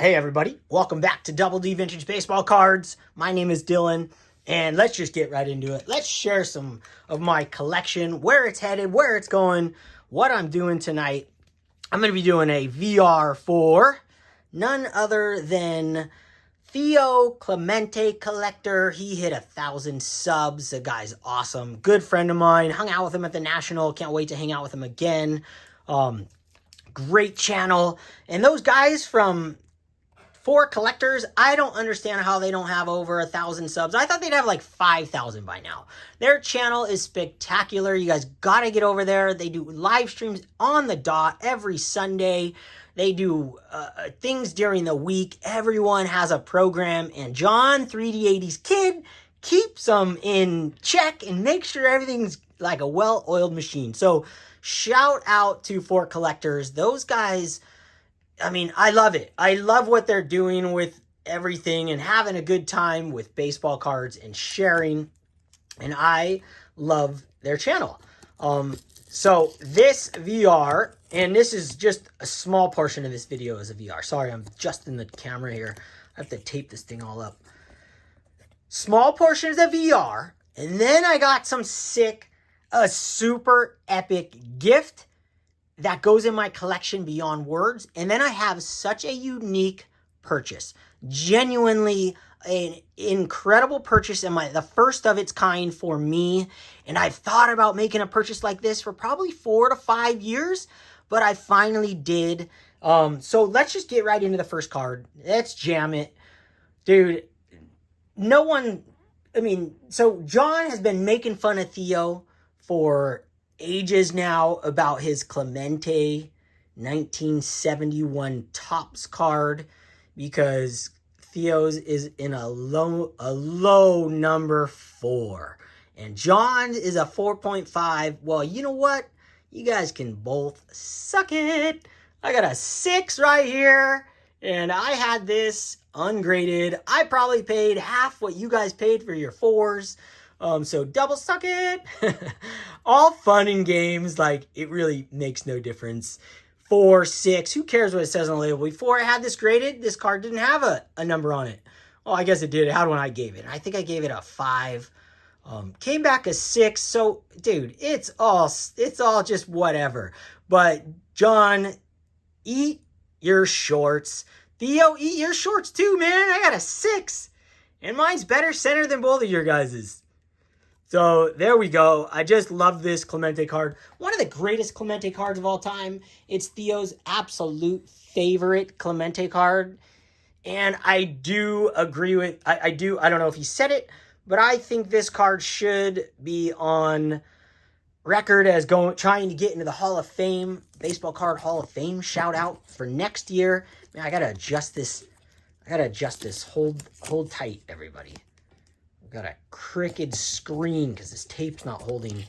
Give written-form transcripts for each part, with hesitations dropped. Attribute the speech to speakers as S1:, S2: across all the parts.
S1: Hey everybody, welcome back to Double D Vintage Baseball Cards. My name is Dylan, and let's just get right into it. Let's share some of my collection, where it's headed, where it's going, what I'm doing tonight. I'm going to be doing a VR for none other than Theo Clemente Collector. He hit 1,000 subs. The guy's awesome. Good friend of mine. Hung out with him at the National. Can't wait to hang out with him again. Great channel. And those guys from For Collectors, I don't understand how they don't have over 1,000 subs. I thought they'd have like 5,000 by now. Their channel is spectacular. You guys got to get over there. They do live streams on the dot every Sunday. They do things during the week. Everyone has a program, and John 3D80's kid keeps them in check and makes sure everything's like a well-oiled machine. So shout out to For Collectors. Those guys, I mean, I love it. I love what they're doing with everything and having a good time with baseball cards and sharing. And I love their channel. So this VR, and this is just a small portion of this video is a VR. Sorry, I'm just in the camera here. I have to tape this thing all up. Small portion is a VR. And then I got some a super epic gift that goes in my collection beyond words. And then I have such a unique purchase. Genuinely an incredible purchase, and the first of its kind for me. And I've thought about making a purchase like this for probably 4 to 5 years, but I finally did. So let's just get right into the first card. Let's jam it. Dude, so John has been making fun of Theo for ages now about his Clemente 1971 Topps card, because Theo's is in a low number 4 and John's is a 4.5. Well, you know what? You guys can both suck it. I got a 6 right here, and I had this ungraded. I probably paid half what you guys paid for your 4s. So double suck it. All fun and games. Like, it really makes no difference. 4, 6, who cares what it says on the label? Before I had this graded, this card didn't have a number on it. Well, I guess it did. It had one I gave it. I think I gave it a 5. Came back a 6. So, dude, it's all just whatever. But John, eat your shorts. Theo, eat your shorts too, man. I got a 6. And mine's better center than both of your guys's. So there we go. I just love this Clemente card. One of the greatest Clemente cards of all time. It's Theo's absolute favorite Clemente card. And I do agree with, I don't know if he said it, but I think this card should be on record as trying to get into the Hall of Fame, Baseball Card Hall of Fame shout out for next year. Man, I gotta adjust this. Hold tight, everybody. Got a crooked screen because this tape's not holding.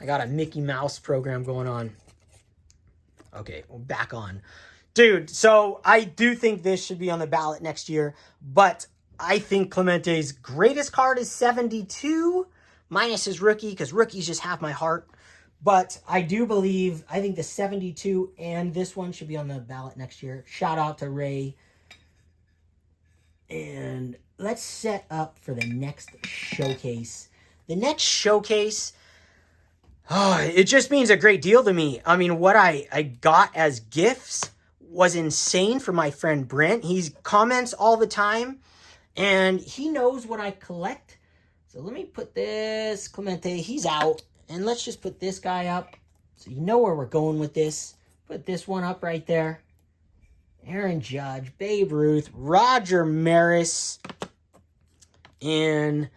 S1: I got a Mickey Mouse program going on. Okay, we're back on. Dude, so I do think this should be on the ballot next year, but I think Clemente's greatest card is 72, minus his rookie, because rookie's just half my heart. But I think the 72 and this one should be on the ballot next year. Shout out to Ray. And let's set up for the next showcase. The next showcase, it just means a great deal to me. I mean, what I got as gifts was insane from my friend Brent. He comments all the time, and he knows what I collect. So let me put this Clemente, he's out. And let's just put this guy up so you know where we're going with this. Put this one up right there. Aaron Judge, Babe Ruth, Roger Maris. And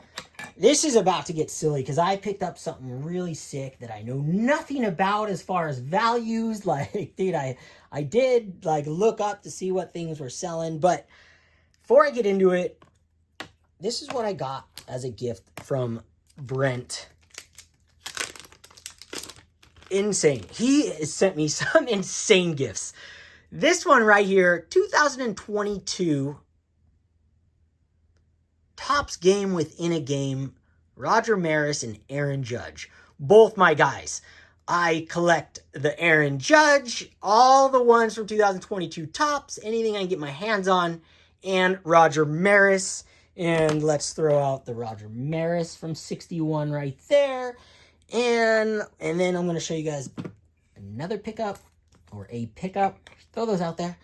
S1: this is about to get silly because I picked up something really sick that I know nothing about as far as values. Like, dude, I did like look up to see what things were selling. But before I get into it, this is what I got as a gift from Brent. Insane. He has sent me some insane gifts. This one right here, 2022 Topps Game Within a Game, Roger Maris and Aaron Judge. Both my guys. I collect the Aaron Judge, all the ones from 2022 Topps, anything I can get my hands on, and Roger Maris. And let's throw out the Roger Maris from 61 right there. And then I'm going to show you guys another pickup, or a pickup. Throw those out there.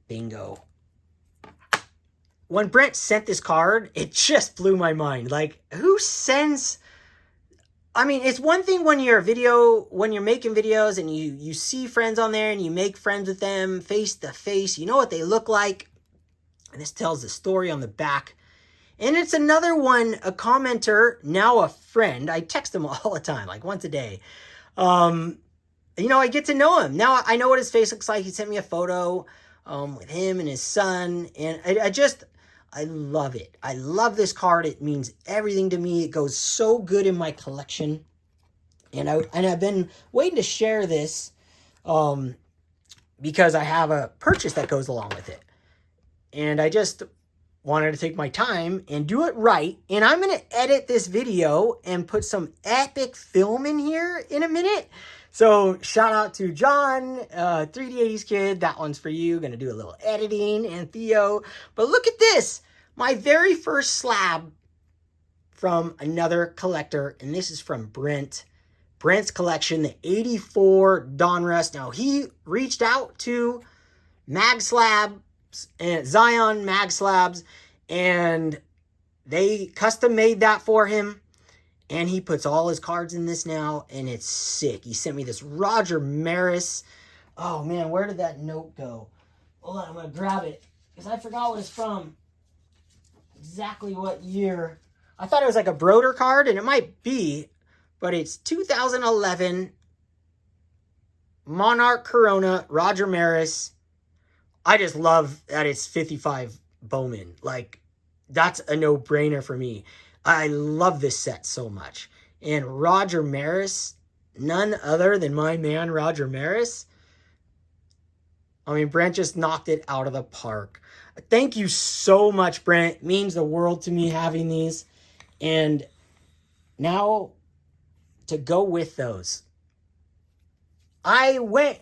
S1: Bingo. When Brent sent this card, it just blew my mind. Like, who sends... I mean, it's one thing when you're making videos and you see friends on there and you make friends with them face to face. You know what they look like. And this tells the story on the back. And it's another one, a commenter, now a friend. I text him all the time, like once a day. You know, I get to know him. Now I know what his face looks like. He sent me a photo with him and his son. And I love it. I love this card. It means everything to me. It goes so good in my collection. And I've been waiting to share this because I have a purchase that goes along with it. And I just wanted to take my time and do it right. And I'm going to edit this video and put some epic film in here in a minute. So shout out to John, 3D80s Kid. That one's for you. Going to do a little editing. And Theo. But look at this. My very first slab from another collector. And this is from Brent. Brent's collection, the 84 Donruss. Now, he reached out to Mag Slabs and Zion Mag Slabs. And they custom made that for him. And he puts all his cards in this now, and it's sick. He sent me this Roger Maris. Oh, man, where did that note go? Hold on, I'm going to grab it, because I forgot what it's from. Exactly what year. I thought it was like a Broder card, and it might be, but it's 2011 Monarch Corona Roger Maris. I just love that it's 55 Bowman. Like, that's a no-brainer for me. I love this set so much. And Roger Maris, none other than my man Roger Maris. I mean, Brent just knocked it out of the park. Thank you so much, Brent. It means the world to me having these. And now to go with those, I went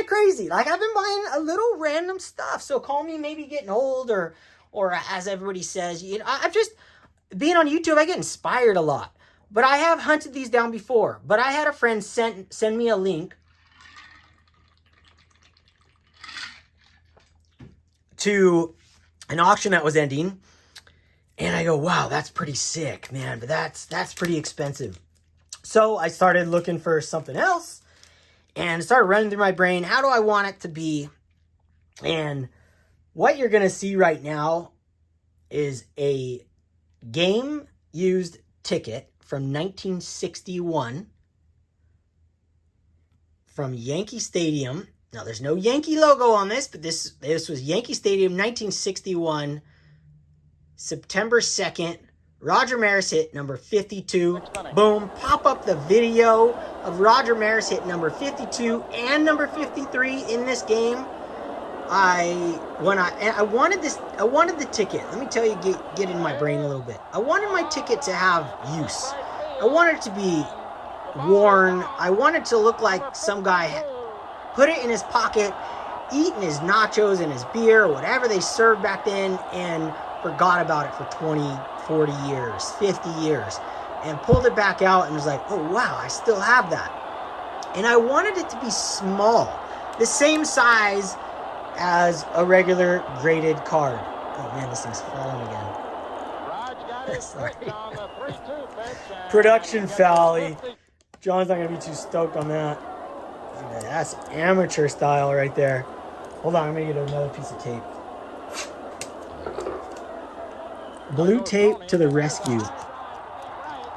S1: crazy. Like, I've been buying a little random stuff. So call me maybe getting old, or as everybody says, you know, I've just... Being on YouTube, I get inspired a lot. But I have hunted these down before. But I had a friend send me a link to an auction that was ending. And I go, wow, that's pretty sick, man. But that's pretty expensive. So I started looking for something else. And started running through my brain, how do I want it to be? And what you're going to see right now is a game used ticket from 1961 from Yankee Stadium. Now, there's no Yankee logo on this, but this was Yankee Stadium 1961, September 2nd. Roger Maris hit number 52. Boom. Pop up the video of Roger Maris hit number 52 and number 53 in this game. I wanted the ticket. Let me tell you, get in my brain a little bit. I wanted my ticket to have use. I wanted it to be worn. I wanted to look like some guy put it in his pocket, eating his nachos and his beer, or whatever they served back then, and forgot about it for 20, 40 years, 50 years, and pulled it back out and was like, oh wow, I still have that. And I wanted it to be small, the same size as a regular graded card. Oh man, this thing's falling again. Sorry. Production foul. John's not going to be too stoked on that. That's amateur style right there. Hold on, I'm going to get another piece of tape. Blue tape to the rescue.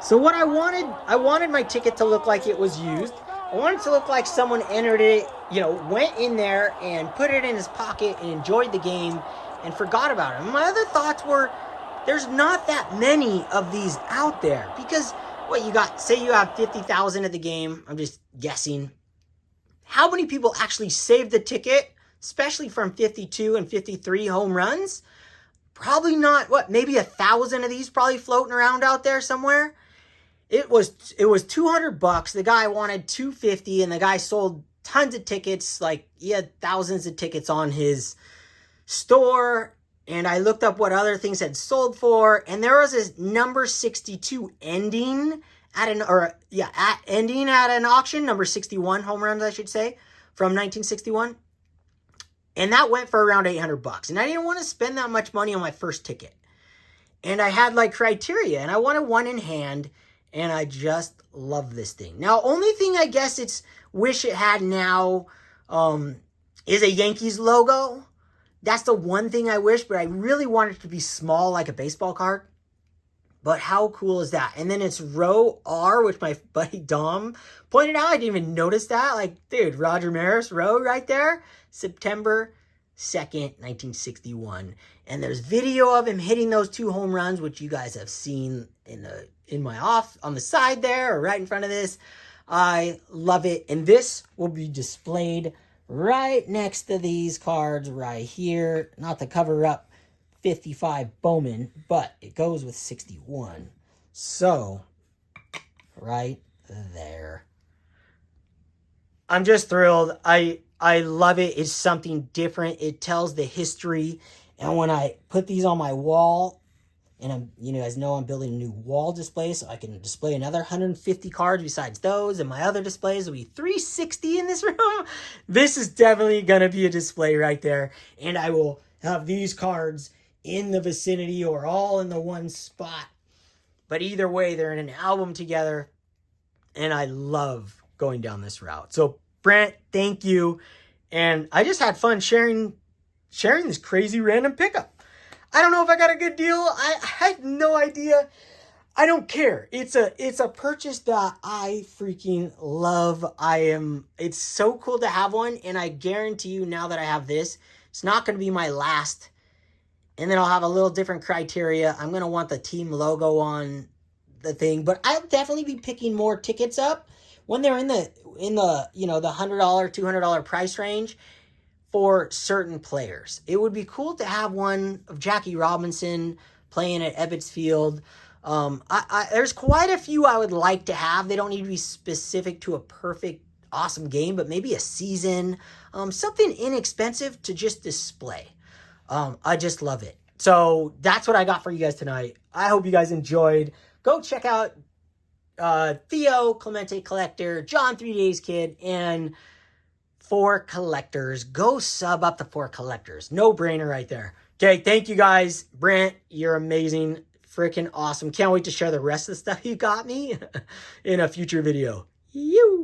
S1: So what I wanted my ticket to look like it was used. I wanted to look like someone entered it, you know, went in there and put it in his pocket and enjoyed the game and forgot about it. And my other thoughts were, there's not that many of these out there, because what you got, say you have 50,000 at the game, I'm just guessing. How many people actually saved the ticket, especially from 52 and 53 home runs? Probably not, maybe 1,000 of these probably floating around out there somewhere. it was $200. The guy wanted $250, and the guy sold tons of tickets. Like, he had thousands of tickets on his store. And I looked up what other things had sold for, and there was a number 62 ending at an auction, number 61 home runs, I should say, from 1961. And that went for around $800. And I didn't want to spend that much money on my first ticket. And I had like criteria, and I wanted one in hand, and I just love this thing. Now, only thing I guess it's wish it had now is a Yankees logo. That's the one thing I wish, but I really want it to be small like a baseball card. But how cool is that? And then it's row R, which my buddy Dom pointed out. I didn't even notice that. Like, dude, Roger Maris row right there. September 2nd, 1961. And there's video of him hitting those 2 home runs, which you guys have seen in my off on the side there or right in front of this. I love it. And this will be displayed right next to these cards right here. Not to cover up 55 Bowman, but it goes with 61. So, right there. I'm just thrilled. I love it. It's something different. It tells the history. And when I put these on my wall, and you guys know I'm building a new wall display, so I can display another 150 cards besides those. And my other displays will be 360 in this room. This is definitely going to be a display right there. And I will have these cards in the vicinity or all in the one spot. But either way, they're in an album together. And I love going down this route. So, Brent, thank you. And I just had fun sharing this crazy random pickup. I don't know if I got a good deal. I had no idea. I don't care. It's a purchase that I freaking love. It's so cool to have one, and I guarantee you now that I have this, it's not going to be my last. And then I'll have a little different criteria. I'm going to want the team logo on the thing, but I'll definitely be picking more tickets up when they're in the the $100, $200 price range. For certain players, it would be cool to have one of Jackie Robinson playing at Ebbets Field. There's quite a few I would like to have. They don't need to be specific to a perfect, awesome game, but maybe a season, something inexpensive to just display. I just love it. So that's what I got for you guys tonight. I hope you guys enjoyed. Go check out Theo Clemente Collector, John 3 Days Kid, and 4 Collectors. Go sub up to 4 Collectors. No brainer right there. Okay, thank you guys. Brent, you're amazing. Freaking awesome. Can't wait to share the rest of the stuff you got me in a future video. You.